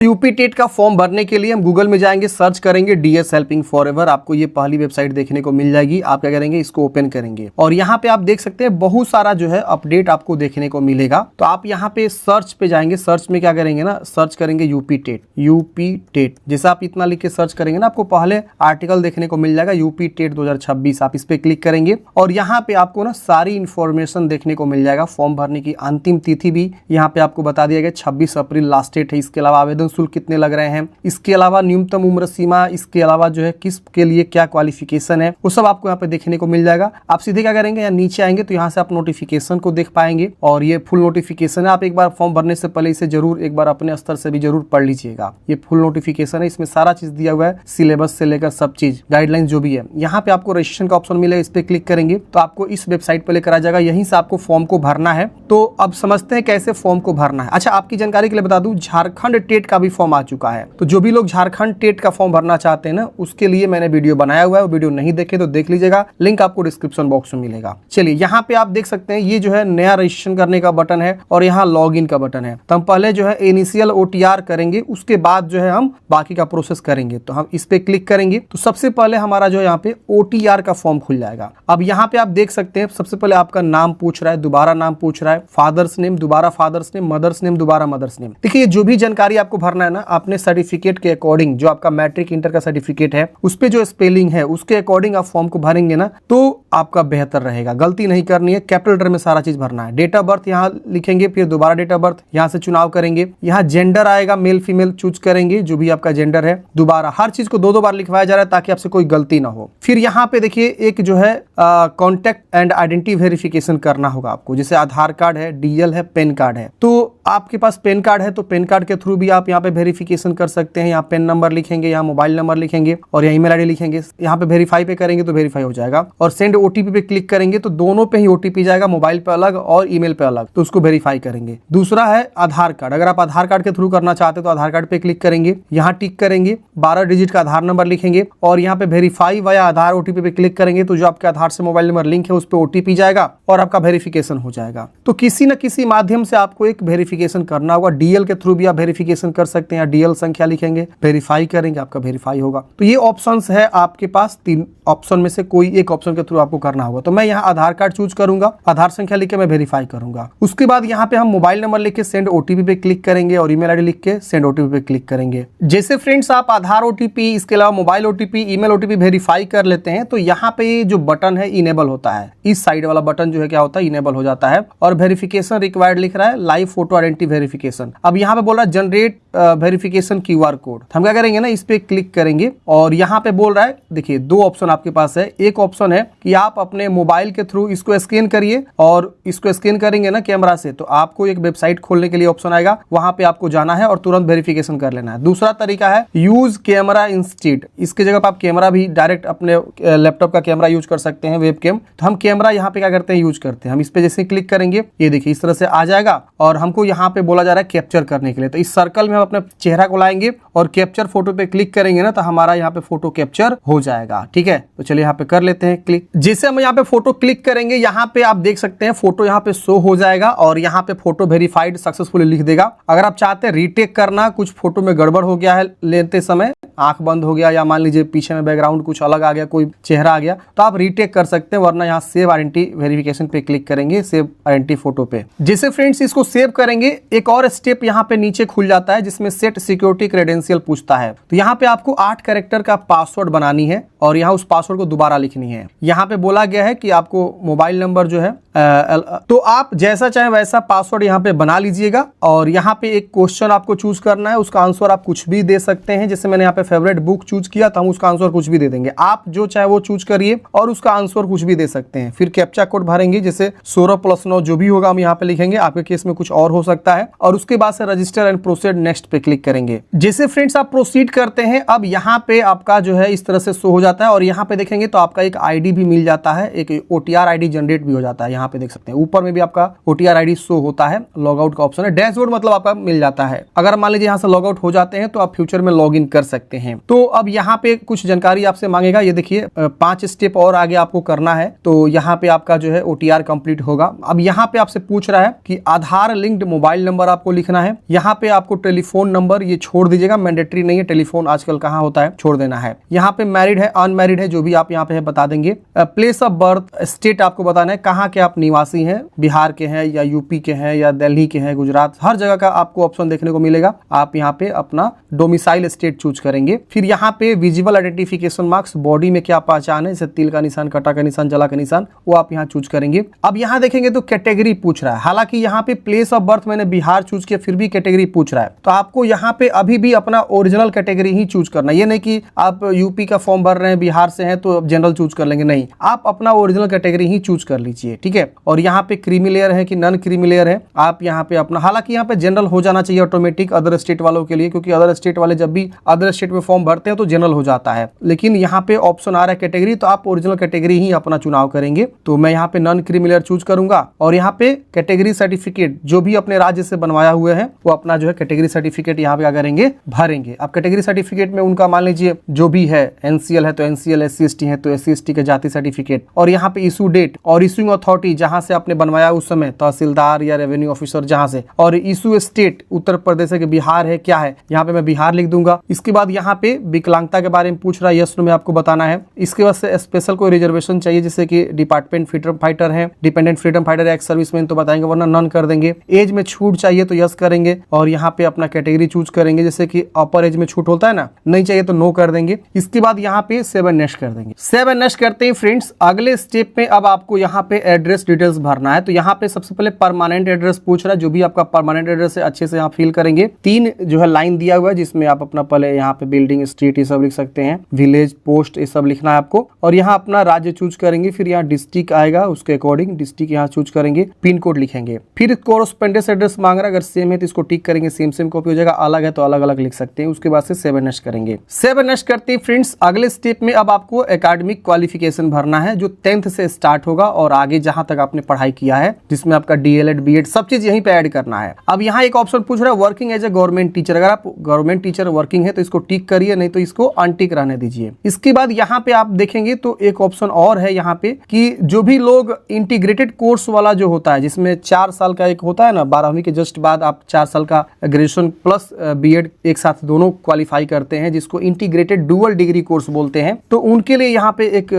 UP TET का form भरने के लिए हम गूगल में जाएंगे, सर्च करेंगे डीएस हेल्पिंग फॉरएवर। आपको ये पहली वेबसाइट देखने को मिल जाएगी। आप क्या करेंगे, इसको ओपन करेंगे और यहाँ पे आप देख सकते हैं बहुत सारा जो है अपडेट आपको देखने को मिलेगा। तो आप यहाँ पे सर्च पे जाएंगे, सर्च में क्या करेंगे ना, सर्च करेंगे यूपी टेट। यूपी टेट जैसे आप इतना लिख के सर्च करेंगे ना, आपको पहले आर्टिकल देखने को मिल जाएगा यूपी टेट 2026। आप इस पे क्लिक करेंगे और यहाँ पे आपको ना सारी इंफॉर्मेशन देखने को मिल जाएगा। फॉर्म भरने की अंतिम तिथि भी यहाँ पे आपको बता दिया गया, 26 अप्रैल लास्ट डेट है। इसके अलावा आवेदन शुल्क कितने लग रहे हैं, इसके अलावा न्यूनतम उम्र सीमा, इसके अलावा जो है किस के लिए क्या क्वालिफिकेशन है, वो सब आपको यहाँ पे देखने को मिल जाएगा। आप सीधे क्या करेंगे, यहाँ नीचे आएंगे तो यहाँ से आप नोटिफिकेशन को देख पाएंगे और ये फुल नोटिफिकेशन है। आप एक बार फॉर्म भरने से पहले इसे जरूर एक बार अपने स्तर से भी जरूर पढ़ लीजिएगा। ये फुल नोटिफिकेशन है, इसमें सारा चीज दिया हुआ है, सिलेबस से लेकर सब चीज, गाइडलाइन जो भी है। यहाँ पे आपको रजिस्ट्रेशन का ऑप्शन मिलेगा, इस पे क्लिक करेंगे तो आपको इस वेबसाइट पे लेकर आ जाएगा। यहीं से आपको फॉर्म को भरना है। तो अब समझते हैं कैसे फॉर्म को भरना है। अच्छा, आपकी जानकारी के लिए बता दूं, झारखंड टेट का भी फॉर्म आ चुका है। तो जो भी लोग झारखंड टेट का फॉर्म भरना चाहते हैं ना, उसके लिए मैंने वीडियो बनाया हुआ है। वो वीडियो नहीं देखे तो देख लीजिएगा, लिंक आपको डिस्क्रिप्शन बॉक्स में मिलेगा। चलिए, यहाँ पे आप देख सकते हैं ये जो है नया रजिस्ट्रेशन करने का बटन है और यहाँ लॉग इन का बटन है। तो हम पहले जो है इनिशियल OTR करेंगे, उसके बाद जो है हम बाकी का प्रोसेस करेंगे। तो हम इस पे क्लिक करेंगे तो सबसे पहले हमारा जो है यहाँ पे OTR का फॉर्म खुल जाएगा। अब यहाँ पे आप देख सकते हैं सबसे पहले आपका नाम पूछ रहा है, दोबारा नाम पूछ रहा है, फादर्स नेम, दोबारा फादर्स नेम, मदर्स नेम, दोबारा मदर्स नेम। देखिए, जो भी जानकारी आपको भरना है ना, आपने सर्टिफिकेट के अकॉर्डिंग, जो आपका मैट्रिक इंटर का सर्टिफिकेट है उस पे जो स्पेलिंग है उसके अकॉर्डिंग आप फॉर्म को भरेंगे ना, तो आपका बेहतर रहेगा। गलती नहीं करनी है, कैपिटल लेटर में सारा चीज भरना है। डेट ऑफ बर्थ यहाँ लिखेंगे, फिर दोबारा डेट ऑफ बर्थ, यहाँ से चुनाव करेंगे। यहाँ जेंडर आएगा, मेल फीमेल चूज करेंगे, जो भी आपका जेंडर है। दोबारा हर चीज को दो बार लिखवाया जा रहा है ताकि आपसे कोई गलती ना हो। फिर यहाँ पे देखिए एक जो है कॉन्टैक्ट एंड आइडेंटिटी वेरिफिकेशन करना होगा आपको, जैसे आधार कार्ड है, DL है, पैन कार्ड है। तो आपके पास पैन कार्ड है तो पैन कार्ड के थ्रू भी आप यहाँ पे वेरिफिकेशन कर सकते हैं। यहाँ पैन नंबर लिखेंगे, यहाँ मोबाइल नंबर लिखेंगे और यहाँ ईमेल ID लिखेंगे। यहाँ पे वेरीफाई पे करेंगे तो वेरीफाई हो जाएगा और सेंड OTP पे क्लिक करेंगे तो दोनों पे ही OTP जाएगा, मोबाइल पे अलग और ईमेल पे अलग, तो उसको वेरीफाई करेंगे। दूसरा है आधार कार्ड। अगर आप आधार कार्ड के थ्रू करना चाहते हैं तो आधार कार्ड पे क्लिक करेंगे, यहाँ टिक करेंगे, 12 डिजिट का आधार नंबर लिखेंगे और यहाँ पे वेरीफाई वाया आधार OTP पे क्लिक करेंगे तो जो आपके आधार से मोबाइल नंबर लिंक है उस पर OTP जाएगा और आपका वेरिफिकेशन हो जाएगा। तो किसी न किसी माध्यम से आपको एक वेरिफिकेशन करना होगा। DL के थ्रू भी आप वेरिफिकेशन कर सकते हैं, DL संख्या लिखेंगे, वेरीफाई करेंगे, आपका वेरीफाई होगा। तो ये ऑप्शंस है आपके पास, 3 ऑप्शन में से कोई एक ऑप्शन के थ्रू आपको करना होगा। तो मैं यहाँ आधार कार्ड चूज करूंगा, आधार संख्या लिख के मैं वेरीफाई करूंगा। उसके बाद यहाँ पे हम मोबाइल नंबर लिख के सेंड OTP पे क्लिक करेंगे और ईमेल ID लिख के सेंड OTP पे क्लिक करेंगे। जैसे फ्रेंड्स आप आधार OTP, इसके अलावा mobile OTP, email OTP verify कर लेते हैं तो यहाँ पे जो बटन है इनेबल होता है। इस साइड वाला बटन जो है क्या होता है, इनेबल हो जाता है और वेरिफिकेशन रिक्वायर्ड लिख रहा है, लाइव फोटो आइडेंटिटी वेरिफिकेशन। अब यहाँ पे बोल रहा है जनरेट वेरिफिकेशन QR कोड। हम क्या करेंगे ना, इस पे क्लिक करेंगे और यहाँ पे बोल रहा है, देखिए 2 ऑप्शन आपके पास है। एक ऑप्शन है कि आप अपने मोबाइल के थ्रू इसको स्कैन करिए और इसको स्कैन करेंगे ना कैमरा से तो आपको एक वेबसाइट खोलने के लिए ऑप्शन आएगा, वहां पे आपको जाना है और तुरंत वेरिफिकेशन कर लेना है। दूसरा तरीका है यूज कैमरा इंस्टेड। इसके जगह पर आप कैमरा भी डायरेक्ट अपने लैपटॉप का कैमरा यूज कर सकते हैं, वेबकैम। तो हम कैमरा यहाँ पे क्या करते हैं, यूज करते हैं। हम इस पे जैसे क्लिक करेंगे, ये देखिए इस तरह से आ जाएगा और हमको यहाँ पे बोला जा रहा है कैप्चर करने के लिए। तो इस सर्कल में हम अपने चेहरा को लाएंगे और कैप्चर फोटो पे क्लिक करेंगे ना तो हमारा यहाँ पे फोटो कैप्चर हो जाएगा। ठीक है, तो चलिए यहाँ पे कर लेते हैं क्लिक। जैसे हम यहाँ पे फोटो क्लिक करेंगे, यहाँ पे आप देख सकते हैं फोटो यहाँ पे शो हो जाएगा और यहाँ पे फोटो वेरीफाइड सक्सेसफुली लिख देगा। अगर आप चाहते हैं रीटेक करना, कुछ फोटो में गड़बड़ हो गया है लेते समय, आंख बंद हो गया या मान लीजिए पीछे में बैकग्राउंड कुछ अलग आ गया, कोई चेहरा आ गया, तो आप रीटेक कर सकते हैं। वरना यहाँ सेव आइडेंटिटी वेरिफिकेशन पे क्लिक करेंगे, सेव आइडेंटिटी फोटो पे। जैसे फ्रेंड्स इसको सेव करेंगे, एक और स्टेप यहाँ पे नीचे खुल जाता है जिसमें सेट सिक्योरिटी क्रेडेंशियल पूछता है। तो यहाँ पे आपको 8 कैरेक्टर का पासवर्ड बनानी है और यहाँ उस पासवर्ड को दोबारा लिखनी है। यहाँ पे बोला गया है कि आपको मोबाइल नंबर जो है तो आप जैसा चाहे वैसा पासवर्ड यहाँ पे बना लीजिएगा और यहाँ पे एक क्वेश्चन आपको चूज करना है, उसका आंसर आप कुछ भी दे सकते हैं। जैसे मैंने यहाँ पे फेवरेट बुक चूज किया तो हम उसका आंसर कुछ भी दे देंगे। आप जो चाहे वो चूज करिए और उसका आंसर कुछ भी दे सकते हैं। फिर कैप्चा कोड भरेंगे, जैसे 16+9 जो भी होगा हम यहाँ पे लिखेंगे। आपके केस में कुछ और हो सकता है और उसके बाद से रजिस्टर एंड प्रोसीड नेक्स्ट पे क्लिक करेंगे। जैसे फ्रेंड्स आप प्रोसीड करते हैं, अब यहाँ पे आपका जो है इस तरह से शो हो जाता है और यहाँ पे देखेंगे तो आपका एक ID भी मिल जाता है, एक OTR ID जनरेट भी हो जाता है। यहाँ पे देख सकते हैं ऊपर में भी आपका OTR ID शो होता है। लॉग आउट का ऑप्शन है, डैशबोर्ड मतलब आपका मिल जाता है। अगर मान लीजिए यहाँ से लॉग आउट हो जाते हैं तो आप फ्यूचर में लॉग इन कर सकते हैं। तो अब यहाँ पे कुछ जानकारी आपसे मांगेगा, ये देखिए 5 स्टेप और आगे आपको करना है। तो यहाँ पे आपका जो है OTR कंप्लीट होगा। अब यहाँ पे आपसे पूछ रहा है कि आधार लिंक्ड मोबाइल नंबर आपको लिखना है। यहाँ पे आपको टेलीफोन नंबर ये छोड़ दीजिएगा, मैंडेटरी नहीं है, टेलीफोन आजकल कहाँ होता है, छोड़ देना है। यहाँ पे मैरिड है अनमैरिड है जो भी आप यहाँ पे है बता देंगे। प्लेस ऑफ बर्थ स्टेट आपको बताना है, कहाँ के आप निवासी हैं, बिहार के हैं या यूपी के हैं या दिल्ली के हैं, गुजरात, हर जगह का आपको ऑप्शन देखने को मिलेगा। आप यहाँ पे अपना डोमिसाइल स्टेट चूज करेंगे। फिर यहाँ पे विजिबल आइडेंटिफिकेशन मार्क्स, बॉडी में क्या पहचान है, जैसे तिल का निशान, कटा का निशान, जला का निशान, वो आप यहाँ चूज करेंगे। अब यहाँ देखेंगे तो कैटेगरी पूछ रहा है, हालांकि यहाँ पे प्लेस ऑफ बर्थ मैंने बिहार चूज किया फिर भी कैटेगरी पूछ रहा है। तो आपको यहाँ पे अभी भी अपना ओरिजिनल कैटेगरी ही चूज करना है। ये नहीं कि आप यूपी का फॉर्म भर रहे हैं, बिहार से हैं तो जनरल चूज कर लेंगे, नहीं, आप अपना ओरिजिनल कैटेगरी ही चूज कर लीजिए, ठीक है। और यहाँ पे क्रीमी लेयर है कि नॉन क्रीमी लेयर है, आप यहाँ पे अपना, हालांकि यहाँ पे जनरल हो जाना चाहिए ऑटोमेटिक अदर स्टेट वालों के लिए, क्योंकि अदर स्टेट वाले जब भी अदर स्टेट में फॉर्म भरते हैं तो जनरल हो जाता है। लेकिन यहाँ पे ऑप्शन आ रहा है कैटेगरी, तो आप ओरिजिनल कैटेगरी ही अपना चुनाव करेंगे। तो मैं यहाँ पे नॉन क्रीमी लेयर चूज करूंगा और यहाँ पे कैटेगरी सर्टिफिकेट जो भी अपने राज्य से बनवाया हुए हैं वो अपना जो है कैटेगरी सर्टिफिकेट यहाँ पे क्या करेंगे, भरेंगे। अब कैटेगरी सर्टिफिकेट में उनका मान लीजिए जो भी है, NCL है तो NCL, SC/ST है तो SC/ST के जाति सर्टिफिकेट, और यहाँ पे इशू डेट और इशूइंग अथॉरिटी जहां से आपने बनवाया उस समय, तहसीलदार या रेवेन्यू ऑफिसर जहां से, और इशू स्टेट उत्तर प्रदेश है कि बिहार है, क्या है, यहाँ पे मैं बिहार लिख दूंगा। इसके बाद यहाँ पे विकलांगता के बारे में पूछ रहा है, यस नो में आपको बताना है। इसके बाद से स्पेशल कोई रिजर्वेशन चाहिए, जैसे कि डिपार्टमेंट फ्रीडम फाइटर है, dependent freedom fighter, ex serviceman तो बताएंगे, वरना नन कर देंगे। एज में छूट चाहिए तो यस करेंगे और यहाँ पे अपना कैटेगरी चूज करेंगे, जैसे कि अपर एज में छूट होता है ना, नहीं चाहिए तो नो कर देंगे। इसके बाद यहाँ पे 7 नेक्स्ट कर देंगे। 7 नेक्स्ट करते हैं फ्रेंड्स। अगले स्टेप में अब आपको यहाँ पे एड्रेस डिटेल्स भरना है। तो यहाँ पे सबसे पहले परमानेंट एड्रेस पूछ रहा है, जो भी आपका परमानेंट एड्रेस है अच्छे से यहाँ फिल करेंगे। 3 जो है लाइन दिया हुआ है जिसमें आप अपना पहले यहाँ पे बिल्डिंग, स्ट्रीट ये सब लिख सकते हैं, विलेज, पोस्ट ये सब लिखना है आपको। और यहाँ अपना राज्य चूज करेंगे, फिर यहाँ डिस्ट्रिक्ट आएगा, उसके अकॉर्डिंग डिस्ट्रिक्ट यहाँ चूज करेंगे, पिन कोड लिखेंगे। फिर कोरस्पोंडेंस एड्रेस मांग रहा है, अगर सेम है तो इसको टिक करेंगे, सेम कॉपी हो जाएगा, अलग है तो अलग अलग लिख सकते हैं। उसके बाद से 7 नेक्स्ट करेंगे। 7 नेक्स्ट करते हैं फ्रेंड्स। अगले स्टेप में अब आपको एकेडमिक क्वालिफिकेशन भरना है, जो 10th से स्टार्ट होगा और आगे जहां तक आपने पढ़ाई किया है, जिसमें आपका DLED, BEd सब चीज यहीं पे ऐड करना है। अब यहाँ एक ऑप्शन पूछ रहा है working as a government teacher. अगर आप गवर्नमेंट टीचर वर्किंग है तो इसको टिक करिए, नहीं तो इसको अनटिक रहने दीजिए। इसके बाद यहाँ पे आप देखेंगे तो एक ऑप्शन और है यहाँ पे कि जो भी लोग इंटीग्रेटेड कोर्स वाला जो होता है, जिसमें 4 साल का एक होता है ना, 12वीं के जस्ट बाद आप 4 साल का ग्रेजुएशन प्लस BEd एक साथ दोनों क्वालिफाई करते हैं, जिसको इंटीग्रेटेड डुअल डिग्री कोर्स बोलते हैं। तो उनके लिए यहाँ पे एक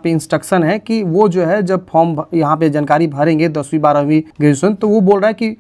इंस्ट्रक्शन है कि वो जो है जब फॉर्म यहाँ पे जानकारी भरेंगे 10वीं 12वीं ग्रेजुएशन, तो वो बोल रहा है कि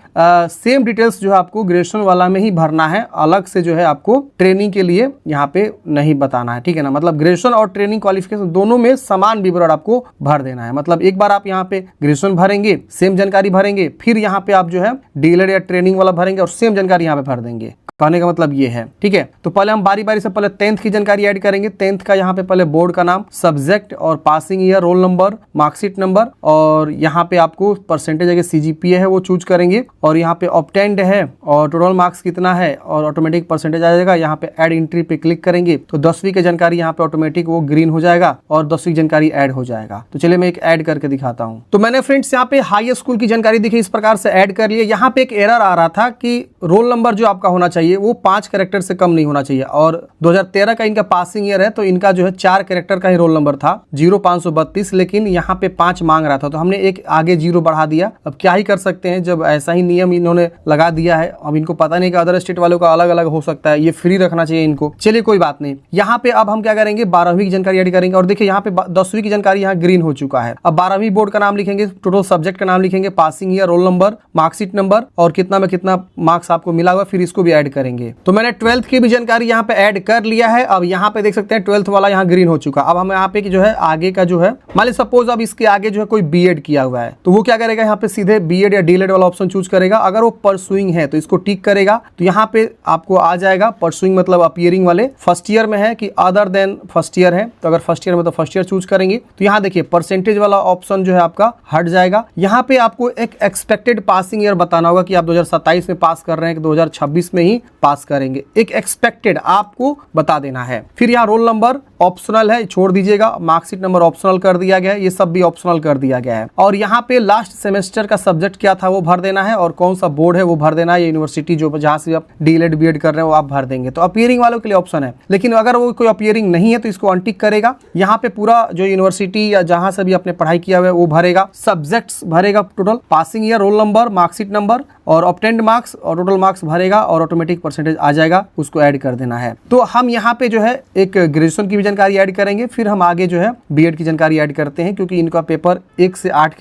सेम डिटेल्स जो है आपको ग्रेजुएशन वाला में ही भरना है, अलग से जो है आपको ट्रेनिंग के लिए यहाँ पे नहीं बताना है, ठीक है ना। मतलब ग्रेजुएशन और ट्रेनिंग क्वालिफिकेशन दोनों में समान विवरण आपको भर देना है। मतलब एक बार आप यहाँ पे ग्रेजुएशन भरेंगे, सेम जानकारी भरेंगे, फिर यहाँ पे आप जो है DLED या ट्रेनिंग वाला भरेंगे और सेम जानकारी यहाँ पे भर देंगे। कहने का मतलब ये है, ठीक है। तो पहले हम बारी बारी से पहले 10th की जानकारी ऐड करेंगे। 10th का यहाँ पे पहले बोर्ड का नाम, सब्जेक्ट और passing year, roll number, marksheet number, और यहाँ पे आपको परसेंटेज अगर CGPA है वो चूज करेंगे, और यहाँ पे ऑब्टेन्ड है और टोटल मार्क्स कितना है और ऑटोमेटिक परसेंटेज आ जाएगा। यहाँ पे ऐड एंट्री पे क्लिक करेंगे तो 10वीं की जानकारी यहाँ पे ऑटोमेटिक वो ग्रीन हो जाएगा और 10वीं जानकारी ऐड हो जाएगा। तो चलिए मैं एक ऐड करके दिखाता हूँ। तो मैंने फ्रेंड्स यहाँ पे हाई स्कूल की जानकारी देखी, इस प्रकार से ऐड कर लिए। यहाँ पे एक एरर आ रहा था कि रोल नंबर जो आपका होना चाहिए वो 5 कैरेक्टर से कम नहीं होना चाहिए, और 2013 का इनका पासिंग ईयर है तो इनका जो है 4 कैरेक्टर का ही रोल नंबर था 0532, लेकिन यहाँ पे 5 मांग रहा था तो हमने एक आगे 0 बढ़ा दिया। अब क्या ही कर सकते हैं, जब ऐसा ही नियम इन्होंने लगा दिया है। अब इनको पता नहीं कि अदर स्टेट वालों का अलग अलग हो सकता है, ये फ्री रखना चाहिए इनको। चलिए कोई बात नहीं। यहाँ पे अब हम क्या करेंगे, 12वीं की जानकारी ऐड करेंगे, और देखिए यहाँ पे 10वीं की जानकारी यहाँ ग्रीन हो चुका है। अब 12वीं बोर्ड का नाम लिखेंगे, टोटल सब्जेक्ट का नाम लिखेंगे, passing year, roll number, marksheet number और कितना में कितना मार्क्स आपको मिला हुआ, फिर इसको भी ऐड करेंगे। तो मैंने 12th की भी जानकारी यहाँ पे ऐड कर लिया है। अब यहाँ पे देख सकते हैं 12th वाला यहाँ ग्रीन हो चुका। अब हम यहाँ पे जो है आगे का जो है, मान लीजिए सपोज अब इसके आगे जो है कोई BEd किया हुआ है तो वो क्या करेगा, यहाँ पे सीधे BEd या DLED वाला ऑप्शन चूज करेगा। अगर वो परसुइंग है तो इसको टिक करेगा, तो यहाँ पे आपको आ जाएगा परसुइंग मतलब अपीयरिंग वाले, फर्स्ट ईयर में है कि अदर देन फर्स्ट ईयर है, तो अगर फर्स्ट ईयर में तो फर्स्ट ईयर चूज करेंगे। तो यहाँ देखिए परसेंटेज वाला ऑप्शन जो है आपका हट जाएगा। यहाँ पे आपको एक एक्सपेक्टेड पासिंग ईयर बताना होगा कि आप 2027 में पास कर रहे हैं कि 2026 में ही पास करेंगे। एक एक्सपेक्टेड आपको बता देना है। फिर यहाँ रोल नंबर ऑप्शनल है, छोड़ दीजिएगा। मार्कशीट नंबर ऑप्शनल कर दिया गया है, ये सब भी ऑप्शनल कर दिया गया है। और यहाँ पे लास्ट सेमेस्टर का सब्जेक्ट क्या था वो भर देना है, और कौन सा बोर्ड है वो भर देना है। यूनिवर्सिटी जो जहाँ से आप डीएलएड बीएड कर रहे हो वो आप भर देंगे। तो अपीयरिंग वालों के लिए ऑप्शन है, लेकिन अगर वो कोई अपीयरिंग नहीं है तो इसको अनटिक करेगा। यहाँ पे पूरा जो यूनिवर्सिटी या जहाँ से भी आपने पढ़ाई किया हुआ है वो भरेगा, सब्जेक्ट्स भरेगा, total passing year, roll number, marksheet number और ऑब्टेन्ड मार्क्स और टोटल मार्क्स भरेगा, और ऑटोमेटिक परसेंटेज आ जाएगा, उसको ऐड कर देना है। तो हम यहाँ पे जो है एक ग्रेजुएशन की भी जानकारी ऐड करेंगे, फिर हम आगे जो है बीएड की जानकारी ऐड करते हैं, क्योंकि इनका पेपर 6 से 8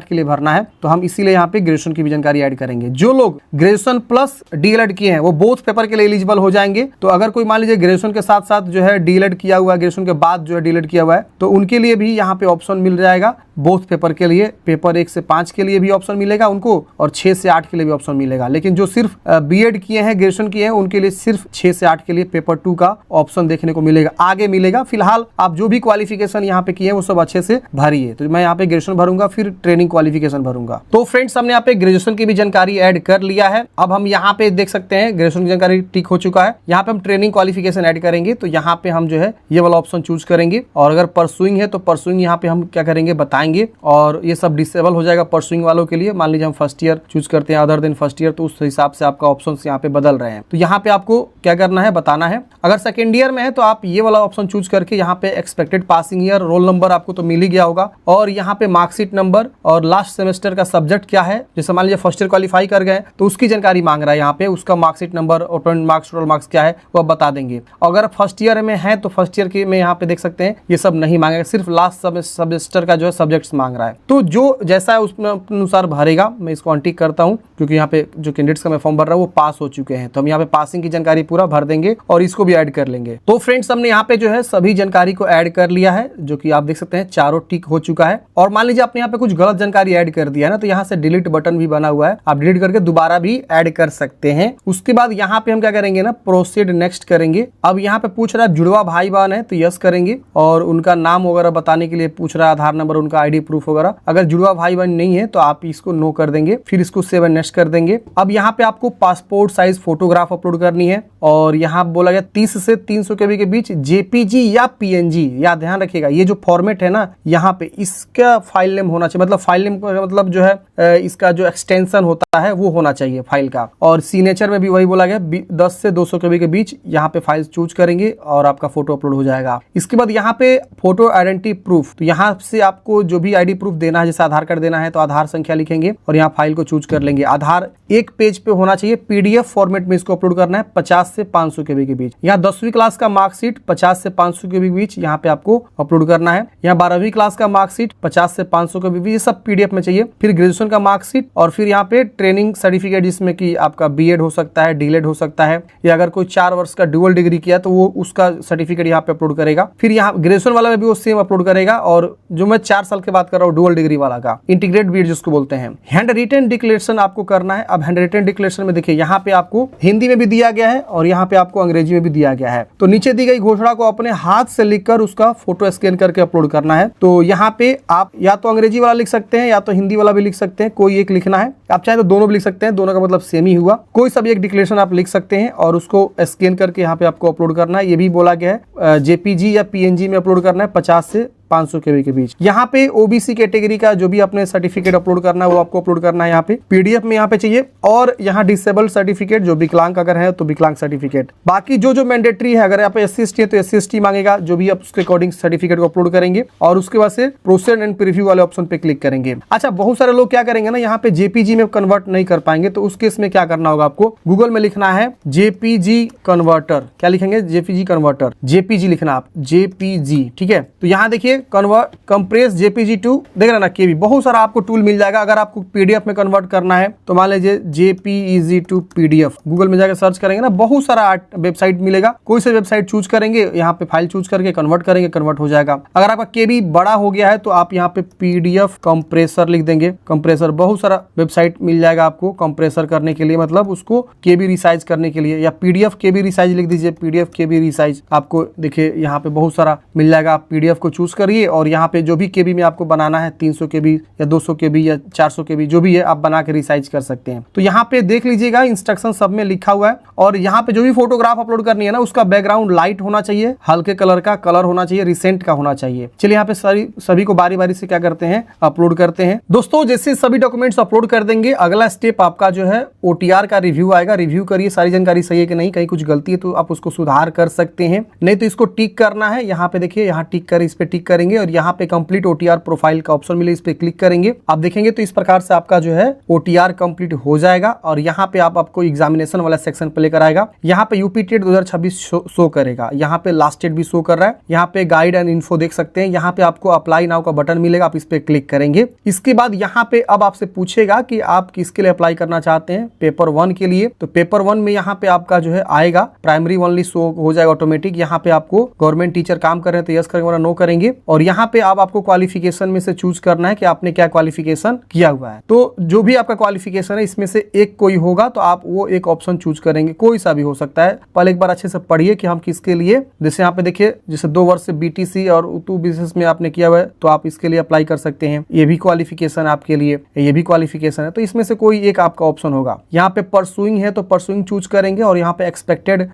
के लिए भरना है। तो हम इसीलिए यहाँ पे ग्रेजुएशन की भी जानकारी ऐड करेंगे। जो लोग ग्रेजुएशन प्लस डीएलएड किए हैं वो बोथ पेपर के लिए एलिजिबल हो जाएंगे। तो अगर कोई मान लीजिए ग्रेजुएशन के साथ साथ जो है डीएलएड किया हुआ है, ग्रेजुएशन के बाद जो है डीएलएड किया हुआ है, तो उनके लिए भी यहाँ पे ऑप्शन मिल जाएगा। बोथ पेपर के लिए, पेपर 1 से 5 के लिए भी ऑप्शन मिलेगा उनको, और 6 से 8 के लिए भी ऑप्शन मिलेगा। लेकिन जो सिर्फ बीएड किए हैं, ग्रेजुएशन किए हैं, उनके लिए सिर्फ 6 से 8 के लिए पेपर 2 का ऑप्शन देखने को मिलेगा, आगे मिलेगा। फिलहाल आप जो भी क्वालिफिकेशन यहाँ पे किए हैं वो सब अच्छे से भरिए। तो मैं यहाँ पे ग्रेजुएशन भरूंगा, फिर ट्रेनिंग क्वालिफिकेशन भरूंगा। तो फ्रेंड्स, हमने यहाँ पे ग्रेजुएशन की भी जानकारी ऐड कर लिया है। अब हम यहाँ पे देख सकते हैं ग्रेजुएशन की जानकारी टिक हो चुका है। यहाँ पे हम ट्रेनिंग क्वालिफिकेशन ऐड करेंगे, तो यहाँ पे हम जो है ये वाला ऑप्शन चूज करेंगे। और अगर परसुइंग है तो परसुइंग यहाँ पे हम क्या करेंगे बताएंगे, और ये सब डिसेबल हो जाएगा परसुइंग वालों के लिए। मान लीजिए हम फर्स्ट ईयर चूज करते हैं, अदर देन फर्स्ट ईयर, तो उस हिसाब से आपका ऑप्शन यहाँ पे बदल रहे हैं। तो यहाँ पे आपको क्या करना है बताना है। अगर सेकेंड ईयर में है तो आप ये वाला ऑप्शन चूज करके यहाँ पे expected passing year, roll number आपको तो मिल ही गया होगा, और यहाँ पे मार्कशीट नंबर और लास्ट सेमेस्टर का सब्जेक्ट क्या है। जैसे मान लीजिए फर्स्ट ईयर क्वालिफाई कर गए तो उसकी जानकारी मांग रहा है यहाँ पे, उसका मार्कशीट नंबर और मार्क्स, टोटल मार्क्स क्या है वो बता देंगे। अगर फर्स्ट ईयर में है तो फर्स्ट ईयर के में यहाँ पे देख सकते हैं ये सब नहीं मांगेगा, सिर्फ लास्ट सेमेस्टर का जो है सब्जेक्ट्स मांग रहा है। तो जो जैसा है उसमें अनुसार भरेगा। मैं इसको अनटिक करता हूँ, क्योंकि यहाँ पे जो कैंडिडेट्स का मैं फॉर्म भर रहा हूँ वो पास हो चुके हैं। तो हम यहाँ पे पासिंग की जानकारी पूरा भर देंगे और इसको भी ऐड कर लेंगे। तो फ्रेंड्स, हमने यहाँ पे जो है सभी जानकारी को ऐड कर लिया है, जो कि आप देख सकते हैं चारों टिक हो चुका है। और मान लीजिए आपने यहाँ पे कुछ गलत जानकारी ऐड कर दिया है ना, तो यहाँ से डिलीट बटन भी बना हुआ है, आप डिलीट करके दोबारा भी ऐड कर सकते हैं। उसके बाद यहाँ पे हम क्या करेंगे ना, प्रोसीड नेक्स्ट करेंगे। अब यहाँ पे पूछ रहा है जुड़वा भाई बहन है तो यस करेंगे, और उनका नाम वगैरह बताने के लिए पूछ रहा है, आधार नंबर, उनका आईडी प्रूफ वगैरह। अगर जुड़वा भाई बहन नहीं है तो आप इसको नो कर देंगे, फिर इसको सेव एंड नेक्स्ट कर देंगे। अब यहाँ पे आपको पासपोर्ट साइज फोटोग्राफ अपलोड करनी है, और यहाँ बोला गया 30 से 300 KB के बीच जेपीजी या पीएनजी। याद ध्यान रखिएगा, ये जो फॉर्मेट है ना यहाँ पे, इसका फाइल नेम होना चाहिए, मतलब फाइल नेम मतलब जो है इसका जो एक्सटेंशन होता है वो होना चाहिए फाइल का। और सिग्नेचर में भी वही बोला गया 10 से 200 KB के बीच यहाँ पे फाइल चूज करेंगे और आपका फोटो अपलोड हो जाएगा। इसके बाद यहाँ पे फोटो आइडेंटिटी प्रूफ, तो यहाँ से आपको जो भी आईडी प्रूफ देना है, जैसे आधार कार्ड देना है तो आधार संख्या लिखेंगे और यहाँ फाइल को चूज कर लेंगे। आधार एक पेज पे होना चाहिए, पीडीएफ फॉर्मेट में इसको अपलोड करना है 50 से 500 KB के बीच। यहाँ 10वीं क्लास का मार्कशीट 50 से 500 KB के बीच यहाँ पे आपको अपलोड करना है। यहाँ 12वीं क्लास का मार्कशीट 50 से 500 KB के बीच, ये सब पीडीएफ में चाहिए। फिर ग्रेजुएशन का मार्कशीट, और फिर यहाँ पे ट्रेनिंग सर्टिफिकेट, जिसमें कि आपका बीएड हो सकता है, डीएलएड हो सकता है, या अगर कोई 4 वर्ष का ड्यूअल डिग्री किया तो वो उसका सर्टिफिकेट यहाँ पे अपलोड करेगा। फिर यहाँ ग्रेजुएशन वाला में भी वो सेम अपलोड करेगा, और जो मैं 4 साल के बात कर रहा हूँ डुअल डिग्री वाला का, इंटीग्रेट बीएड जिसको बोलते हैं। हैंड रिटन डिक्लेरेशन आपको करना है। अब हैंड रिटन डिक्लेरेशन में देखिए यहाँ पे आपको हिंदी में भी दिया गया है और यहाँ पे आपको अंग्रेजी में भी दिया गया है। तो नीचे दी गई घोषणा को अपने हाथ से लिखकर उसका फोटो स्कैन करके अपलोड करना है। तो यहाँ पे आप या तो अंग्रेजी वाला लिख सकते हैं या तो हिंदी वाला भी लिख सकते हैं, कोई एक लिखना है। आप चाहे तो दोनों भी लिख सकते हैं, दोनों का मतलब सेम ही हुआ। कोई सा भी एक डिक्लेरेशन आप लिख सकते हैं और उसको स्कैन करके यहाँ पे आपको अपलोड करना है। ये भी बोला गया है जेपीजी या पीएनजी में अपलोड करना है 50 से 500 KB के बीच। यहाँ पे ओबीसी कैटेगरी का जो भी अपने सर्टिफिकेट अपलोड करना है वो आपको अपलोड करना है यहाँ पे पीडीएफ में यहाँ पे चाहिए। और यहाँ डिसेबल सर्टिफिकेट, जो विकलांग अगर है तो विकलांग सर्टिफिकेट। बाकी जो मैंडेटरी है, अगर यहाँ पे SC/ST है तो SC/ST मांगेगा, जो भी आप उसके अकॉर्डिंग सर्टिफिकेट को अपलोड करेंगे और उसके बाद से प्रोसेड एंड प्रीव्यू वाले ऑप्शन पे क्लिक करेंगे। अच्छा, बहुत सारे लोग क्या करेंगे ना, यहाँ पे जेपीजी में कन्वर्ट नहीं कर पाएंगे, तो उस केस में क्या करना होगा, आपको गूगल में लिखना है जेपीजी कन्वर्टर। क्या लिखेंगे? जेपीजी कन्वर्टर, जेपीजी लिखना आप, जेपीजी, ठीक है। तो यहाँ देखिए कन्वर्ट कंप्रेस जेपीजी टू, देख रहे ना केबी, बहुत सारा आपको टूल मिल जाएगा। अगर आपको पीडीएफ में कन्वर्ट करना है तो मान लीजिए जेपीईजी टू पीडीएफ, गूगल में जाकर सर्च करेंगे ना, बहुत सारा वेबसाइट मिलेगा। कोई से वेबसाइट चूज करेंगे, यहाँ पे फाइल चूज करके कन्वर्ट करेंगे, कन्वर्ट हो जाएगा। अगर आपका केबी बड़ा हो गया है तो आप यहाँ पे पीडीएफ कंप्रेसर लिख देंगे। कंप्रेसर, बहुत सारा वेबसाइट मिल जाएगा आपको कंप्रेसर करने के लिए, मतलब उसको केबी रिसाइज करने के लिए, या पीडीएफ केबी रिसाइज लिख दीजिए, पीडीएफ केबी रिसाइज। आपको देखिए यहाँ पे बहुत सारा मिल जाएगा, आप पीडीएफ को चूज कर करिए और यहाँ पे जो भी केबी में आपको बनाना है 300 केबी या 200 केबी या 400 केबी जो भी है आप बना के रिसाइज कर सकते हैं। तो यहाँ पे देख लीजिएगा इंस्ट्रक्शन सब में लिखा हुआ है। और यहाँ पे जो भी फोटोग्राफ अपलोड करनी है ना उसका बैकग्राउंड लाइट होना चाहिए, हल्के कलर का कलर होना चाहिए, रिसेंट का होना चाहिए। चलिए यहाँ पे सभी को बारी बारी से क्या करते हैं अपलोड करते हैं। दोस्तों जैसे सभी डॉक्यूमेंट्स अपलोड कर देंगे अगला स्टेप आपका जो है OTR का रिव्यू आएगा। रिव्यू करिए सारी जानकारी सही है कि नहीं, कहीं कुछ गलती है तो आप उसको सुधार कर सकते हैं, नहीं तो इसको टिक करना है। यहाँ पे देखिए यहाँ टिक कर इस पे टिक करेंगे और यहाँ पे कंप्लीट OTR प्रोफाइल का ऑप्शन मिले, इस पे क्लिक करेंगे। आप देखेंगे तो इस प्रकार से आपका जो है OTR कंप्लीट हो जाएगा और यहाँ पे आपको एग्जामिनेशन वाला सेक्शन पे लेकर आएगा। यहाँ पे यूपी टेट 2026 शो करेगा, यहाँ पे लास्ट डेट भी शो कर रहा है। यहाँ पे गाइड एंड इन्फो देख सकते हैं, यहाँ पे आपको अप्लाई नाउ का बटन मिलेगा, आप इस पे क्लिक करेंगे। इसके बाद यहाँ पे अब आपसे पूछेगा कि आप किसके लिए अप्लाई करना चाहते हैं, पेपर 1 के लिए। तो पेपर 1 में यहाँ पे आपका जो है आएगा प्राइमरी ओनली शो हो जाएगा ऑटोमेटिक। यहाँ पे आपको गवर्नमेंट टीचर काम कर रहे हैं तो यस करेंगे वरना नो करेंगे। और यहाँ पे अब आपको क्वालिफिकेशन में से चूज करना है कि आपने क्या क्वालिफिकेशन किया हुआ है। तो जो भी आपका क्वालिफिकेशन है इसमें से एक कोई होगा तो आप वो एक ऑप्शन चूज करेंगे, कोई सा भी हो सकता है। पहले एक बार अच्छे से पढ़िए कि हम किसके लिए, जैसे यहाँ पे देखिए जैसे 2 वर्ष से BTC और उतू बिजनेस में आपने किया हुआ है तो आप इसके लिए अप्लाई कर सकते हैं। ये भी क्वालिफिकेशन आपके लिए, ये भी क्वालिफिकेशन है, तो इसमें से कोई एक आपका ऑप्शन होगा। यहाँ पे परसुइंग है तो परसुइंग चूज करेंगे और यहाँ पे एक्सपेक्टेड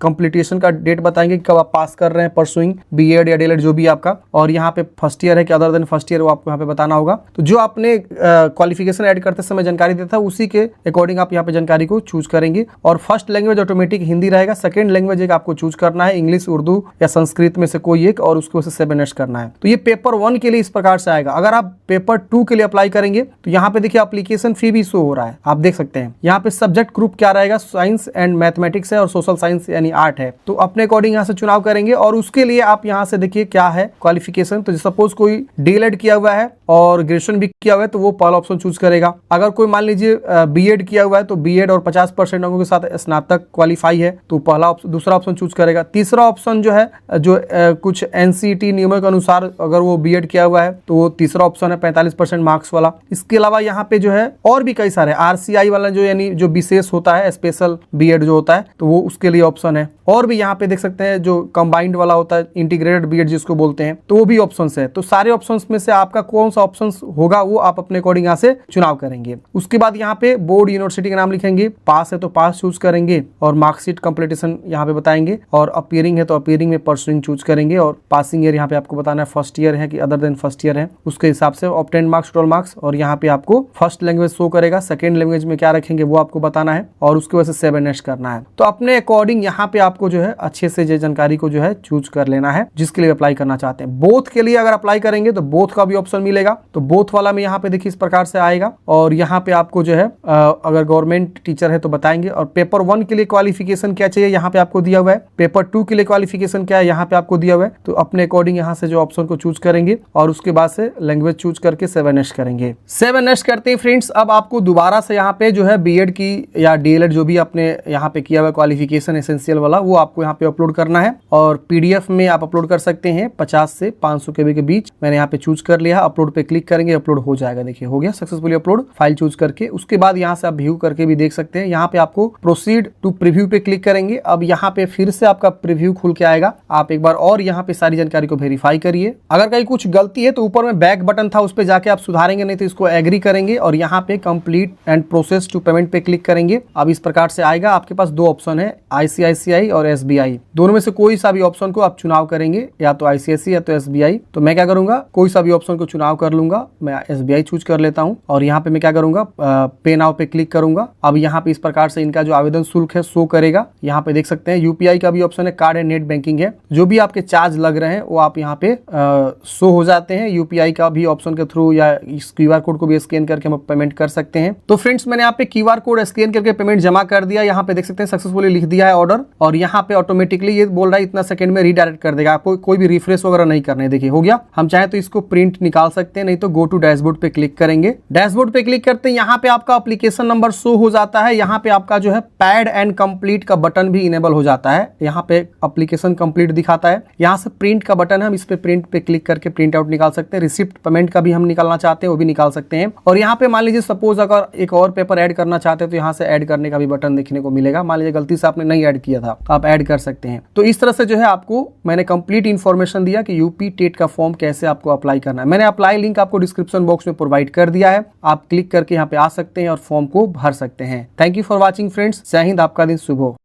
कंप्लीटेशन का डेट बताएंगे कब आप पास कर रहे हैं परसुइंग B.Ed या DLED जो भी आपका। और यहाँ पे फर्स्ट ईयर है कि अदर देन फर्स्ट ईयर वो आपको यहाँ पे बताना होगा। तो जो आपने क्वालिफिकेशन ऐड करते समय जानकारी देता है उसी के अकॉर्डिंग आप यहाँ पे जानकारी को चूज करेंगे। और फर्स्ट लैंग्वेज ऑटोमेटिक हिंदी रहेगा, सेकंड लैंग्वेज एक आपको चूज करना है, इंग्लिश, उर्दू या संस्कृत में से कोई एक, और उसको 7 नेक्स्ट करना है। तो ये पेपर 1 के लिए इस प्रकार से आएगा। अगर आप पेपर 2 के लिए अप्लाई करेंगे तो यहाँ पे देखिए एप्लीकेशन फी भी शो हो रहा है, आप देख सकते हैं। यहाँ पे सब्जेक्ट ग्रुप क्या रहेगा, साइंस एंड मैथमेटिक्स है और सोशल साइंस यानी आर्ट है। तो अपने अकॉर्डिंग यहाँ से चुनाव करेंगे और उसके लिए आप यहाँ से देखिए क्या है क्वालिफिकेशन। तो सपोज कोई DLED किया हुआ है और ग्रेजुएशन भी किया हुआ है तो वो पहला ऑप्शन चूज करेगा। अगर कोई मान लीजिए B.Ed किया हुआ है तो B.Ed और 50% अंकों के साथ स्नातक क्वालिफाई है तो पहला दूसरा ऑप्शन चूज करेगा। तीसरा ऑप्शन जो है कुछ NCET नियमों के अनुसार अगर वो B.Ed किया हुआ है तो वो तीसरा ऑप्शन है 45% मार्क्स वाला। इसके अलावा यहाँ पे जो है और भी कई सारे RCI वाला जो यानी जो विशेष होता है स्पेशल B.Ed जो होता है तो वो उसके लिए ऑप्शन है। और भी यहाँ पे देख सकते हैं जो कंबाइंड वाला होता है इंटीग्रेटेड B.Ed जिसको बोलते हैं तो वो भी ऑप्शंस है। तो सारे ऑप्शंस में से आपका कौन सा ऑप्शंस होगा वो आप अपने अकॉर्डिंग यहाँ से चुनाव करेंगे। उसके बाद यहाँ पे बोर्ड यूनिवर्सिटी का नाम लिखेंगे, पास है तो पास चूज करेंगे और मार्कशीट कंप्लीटेशन यहाँ पे बताएंगे, और अपीयरिंग है तो अपीयरिंग में परसुइंग चूज करेंगे, और पासिंग ईयर यहाँ पे आपको बताना है फर्स्ट ईयर है कि अदर देन फर्स्ट ईयर है, उसके हिसाब से ऑब्टेन मार्क्स, टोटल मार्क्स। और यहाँ पे आपको फर्स्ट लैंग्वेज शो करेगा, सेकंड लैंग्वेज में क्या रखेंगे वो आपको बताना है और उसके वजह से 7 नेक्स्ट करना है। तो अपने अकॉर्डिंग यहाँ पे आपको जो है अच्छे से जो जानकारी को जो है चूज कर लेना है जिसके लिए अप्लाई करना चाहते हैं। बोथ के लिए अगर अप्लाई करेंगे तो बोथ का भी ऑप्शन मिलेगा। तो बोथ वाला में यहाँ पे देखिए इस प्रकार से आएगा और यहाँ पे आपको जो है अगर गवर्नमेंट टीचर है तो बताएंगे। और पेपर 1 के लिए क्वालिफिकेशन क्या चाहिए यहाँ पे आपको दिया हुआ है, पेपर 2 के लिए क्वालिफिकेशन क्या है यहाँ पे आपको दिया हुआ है। तो अपने अकॉर्डिंग यहाँ से जो ऑप्शन को चूज करेंगे और उसके बाद से लैंग्वेज चूज करके 7 नेक्स्ट करेंगे। 7 नेक्स्ट करते हैं फ्रेंड्स। अब आपको दोबारा से यहाँ पे जो है B.Ed की या DLED जो भी आपने यहाँ पे किया हुआ क्वालिफिकेशन एसेंशियल वाला वो आपको यहाँ पे अपलोड करना है और PDF में आप अपलोड कर सकते हैं 50 से 500 KB के बीच। मैंने यहाँ पे चूज कर लिया, अपलोड पे क्लिक करेंगे, अपलोड हो जाएगा। देखिए हो गया सक्सेसफुली अपलोड, फाइल चूज करके। उसके बाद यहाँ से आप व्यू करके भी देख सकते हैं। यहाँ पे आपको प्रोसीड टू प्रीव्यू पे क्लिक करेंगे। अब यहाँ पे फिर से आपका प्रीव्यू खुल के आएगा। आप एक बार और यहाँ पे सारी जानकारी को वेरीफाई करिए। अगर कहीं कुछ गलती है तो ऊपर में बैक बटन था उस पर जाके आप सुधारेंगे, नहीं तो इसको एग्री करेंगे और यहाँ पे complete and process to payment पे क्लिक करेंगे। अब इस प्रकार से आएगा। आपके पास 2 ऑप्शन है, ICICI और SBI। दोनों में से कोई सा भी ऑप्शन को आप चुनाव करेंगे, या तो ICICI या तो SBI। तो मैं क्या करूंगा, कोई सा भी ऑप्शन को चुनाव कर लूंगा। मैं SBI चूज कर लेता हूं और यहाँ पे मैं क्या करूंगा, पे नाउ पे क्लिक करूंगा। अब यहाँ पे इस प्रकार से इनका जो आवेदन शुल्क है शो करेगा। यहाँ पे देख सकते हैं UPI का भी ऑप्शन है, कार्ड एंड नेट बैंकिंग है। जो भी आपके चार्ज लग रहे हैं वो आप यहाँ पे शो हो जाते हैं। UPI का भी ऑप्शन के थ्रू या इस QR कोड को भी स्कैन करके हम पेमेंट कर सकते हैं। तो फ्रेंड्स मैंने यहाँ पे QR कोड स्कैन करके पेमेंट जमा कर दिया। यहाँ पे देख सकते हैं सक्सेसफुली लिख दिया है ऑर्डर, और यहाँ पे ऑटोमेटिकली ये बोल रहा है इतना सेकंड में रीडायरेक्ट कर देगा। आपको कोई भी रिफ्रेश वगैरह नहीं करना है। देखिए हो गया। हम चाहे तो इसको प्रिंट निकाल सकते हैं, नहीं तो गो टू डैशबोर्ड पे क्लिक करेंगे। डैशबोर्ड पे क्लिक करते हैं, यहाँ पे आपका एप्लीकेशन नंबर शो हो जाता है। यहाँ पे आपका जो है पैड एंड कंप्लीट का बटन भी इनेबल हो जाता है। यहाँ पे एप्लीकेशन कंप्लीट दिखाता है। यहाँ से प्रिंट का बटन है, हम इस पे प्रिंट पे क्लिक करके प्रिंट आउट निकाल सकते हैं। रिसिप्ट पेमेंट का भी हम निकालना चाहते हैं वो भी निकाल सकते हैं। और यहाँ पे मान लीजिए सपोज अगर एक और पेपर ऐड करना चाहते हैं तो यहाँ से ऐड करने का भी बटन देखने को मिलेगा। मान लीजिए गलती से आपने नहीं ऐड किया था तो आप ऐड कर सकते हैं। तो इस तरह से जो है आपको मैंने कंप्लीट इन्फॉर्मेशन दिया कि यूपी टेट का फॉर्म कैसे आपको अप्लाई करना है। मैंने अप्लाई लिंक आपको डिस्क्रिप्शन बॉक्स में प्रोवाइड कर दिया है, आप क्लिक करके यहाँ पे आ सकते हैं और फॉर्म को भर सकते हैं। Thank you for watching friends. जय हिंद, आपका दिन शुभ हो।